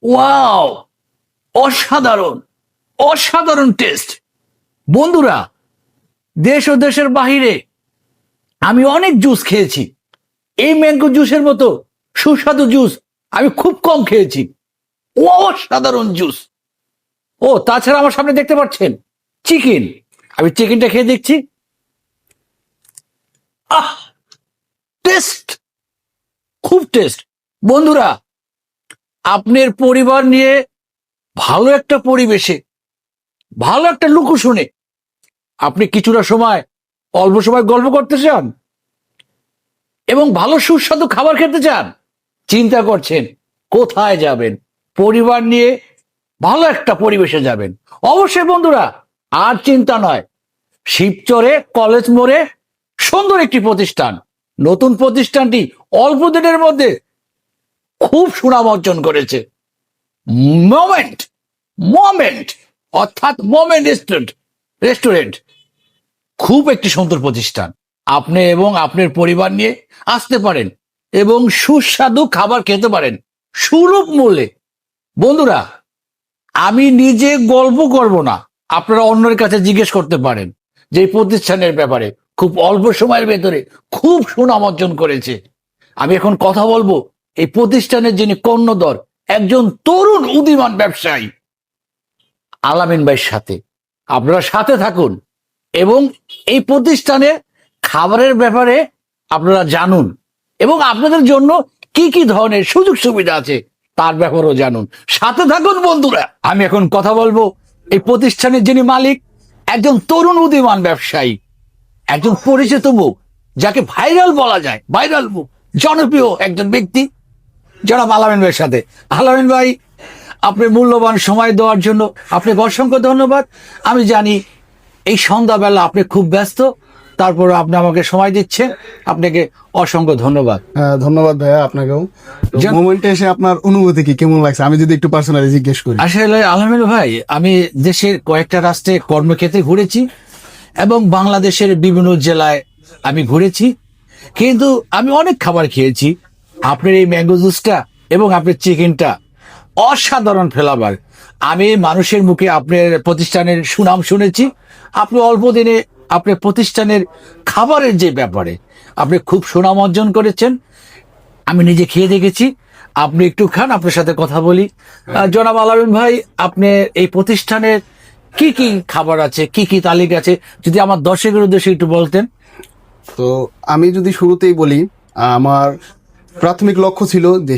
Wow, অসাধারণ, অসাধারণ test. বন্ধুরা, দেশ ও দেশের বাহিরে আমি অনেক জুস খেয়েছি, এই ম্যাঙ্গো জুসের মতো সুস্বাদু জুস আমি খুব কম খেয়েছি। অসাধারণ জুস। ও তাছাড়া আমার সামনে দেখতে পাচ্ছেন চিকেন, আমি চিকেনটা খেয়ে দেখছি। আহ, টেস্ট, খুব টেস্ট। বন্ধুরা, আপনার পরিবার নিয়ে ভালো একটা পরিবেশে, ভালো একটা লুকোশুনে আপনি কিছুটা সময়, অল্প সময় গল্প করতে চান এবং ভালো সুস্বাদু খাবার খেতে চান, চিন্তা করছেন কোথায় যাবেন, পরিবার নিয়ে ভালো একটা পরিবেশে যাবেন। অবশ্যই বন্ধুরা, আর চিন্তা নয়, শিবচরে কলেজ মোড়ে সুন্দর একটি প্রতিষ্ঠান। নতুন প্রতিষ্ঠানটি অল্প দিনের মধ্যে খুব সুনাম অর্জন করেছে। মোমেন্ট, মোমেন্ট অর্থাৎ মোমেন্ট রেস্টুরেন্ট খুব একটি সুন্দর প্রতিষ্ঠান। আপনি এবং আপনার পরিবার নিয়ে আসতে পারেন এবং সুস্বাদু খাবার খেতে পারেন সুলভ মূল্যে। বন্ধুরা, আমি নিজে গল্প করব না, আপনারা অন্যের কাছে জিজ্ঞেস করতে পারেন যে এই প্রতিষ্ঠানের ব্যাপারে। খুব অল্প সময়ের ভেতরে খুব সুনাম অর্জন করেছে। আমি এখন কথা বলবো এই প্রতিষ্ঠানের যিনি কর্ণধর, একজন তরুণ উদীয়মান ব্যবসায়ী আলামিন ভাইয়ের সাথে। আপনারা সাথে থাকুন এবং এই প্রতিষ্ঠানের খাবারের ব্যাপারে আপনারা জানুন এবং আপনাদের জন্য কি কি ধরনের সুযোগ সুবিধা আছে তার ব্যাপারেও জানুন। সাথে থাকুন বন্ধুরা। আমি এখন কথা বলবো এই প্রতিষ্ঠানের যিনি মালিক, একজন তরুণ উদীয়মান ব্যবসায়ী, একজন পরিচিত মুখ, যাকে ভাইরাল বলা যায়, ভাইরাল মুখ, জনপ্রিয় একজন ব্যক্তি, জনাব আলামিন ভাইয়ের সাথে। আলামিন ভাই, আপনি মূল্যবান সময় দেওয়ার জন্য আপনাকে অসংখ্য ধন্যবাদ। আমি জানি এই সন্ধ্যাবেলা আপনি খুব ব্যস্ত, তারপর আপনি আমাকে সময় দিচ্ছেন, আপনাকে অসংখ্য ধন্যবাদ। ধন্যবাদ ভাইয়া আপনাকেও। মোমেন্টে এসে আপনার অনুভূতি কি, কেমন লাগছে, আমি যদি একটু পার্সোনালি জিজ্ঞেস করি। আসলে আলহামদুলিল্লাহ ভাই, আমি দেশের কয়েকটা রাষ্ট্রে কর্মক্ষেত্রে ঘুরেছি এবং বাংলাদেশের বিভিন্ন জেলায় আমি ঘুরেছি, কিন্তু আমি অনেক খাবার খেয়েছি। আপনার এই ম্যাঙ্গো জুসটা এবং আপনার চিকেনটা অসাধারণ ফ্লেভার। আমি মানুষের মুখে আপনার প্রতিষ্ঠানের সুনাম শুনেছি। আপনি অল্প দিনে আপনার প্রতিষ্ঠানের খাবারের যে ব্যাপারে আপনি খুব সুনাম অর্জন করেছেন। আমি নিজে খেয়ে দেখেছি। আপনি একটু খান, আপনার সাথে কথা বলি। জনাব আলামিন ভাই, আপনি এই প্রতিষ্ঠানের কি কি খাবার আছে, কি কি তালিকা আছে, যদি আমার দর্শকের উদ্দেশ্যে একটু বলতেন। তো আমি যদি শুরুতেই বলি, আমার প্রাথমিক লক্ষ্য ছিল যে